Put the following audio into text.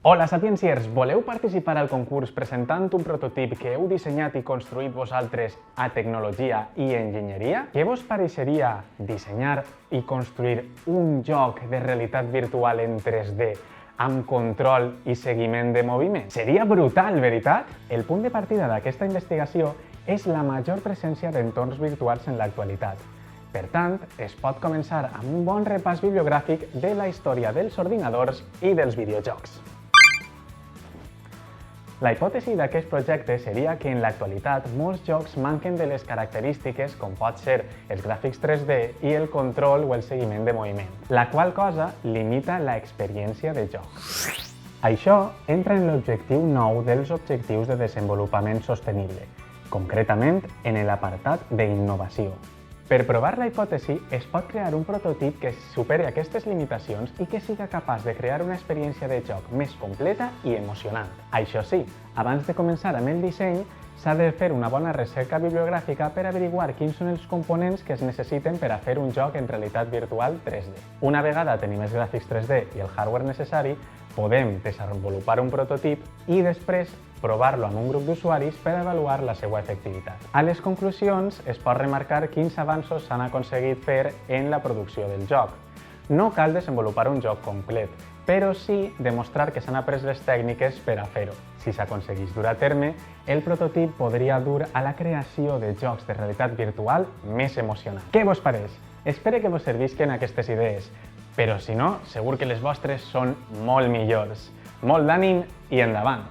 Hola, Sapienciers! Voleu participar al concurs presentant un prototip que heu dissenyat i construït vosaltres a tecnologia i enginyeria? Què vos pareixeria dissenyar i construir un joc de realitat virtual en 3D amb control i seguiment de moviment? Seria brutal, veritat? El punt de partida d'aquesta investigació és la major presència d'entorns virtuals en l'actualitat. Per tant, es pot començar amb un bon repàs bibliogràfic de la història dels ordinadors i dels videojocs. La hipòtesi d'aquest projecte seria que en l'actualitat molts jocs manquen de les característiques com pot ser els gràfics 3D i el control o el seguiment de moviment, la qual cosa limita l'experiència de joc. Això entra en l'objectiu 9 dels Objectius de Desenvolupament Sostenible, concretament en l'apartat d'innovació. Per provar la hipòtesi, es pot crear un prototip que superi aquestes limitacions i que siga capaç de crear una experiència de joc més completa i emocionant. Això sí, abans de començar amb el disseny, s'ha de fer una bona recerca bibliogràfica per averiguar quins són els components que es necessiten per a fer un joc en realitat virtual 3D. Una vegada tenim els gràfics 3D i el hardware necessari, podem desenvolupar un prototip i després provar-lo amb un grup d'usuaris per avaluar la seva efectivitat. A les conclusions es pot remarcar quins avanços s'han aconseguit fer en la producció del joc. No cal desenvolupar un joc complet, però sí demostrar que s'han après les tècniques per a fer-ho. Si s'aconsegueix dur a terme, el prototip podria dur a la creació de jocs de realitat virtual més emocionants. Què vos pareix? Espero que vos servisquen aquestes idees, però si no, segur que les vostres són molt millors. Molt d'ànim i endavant!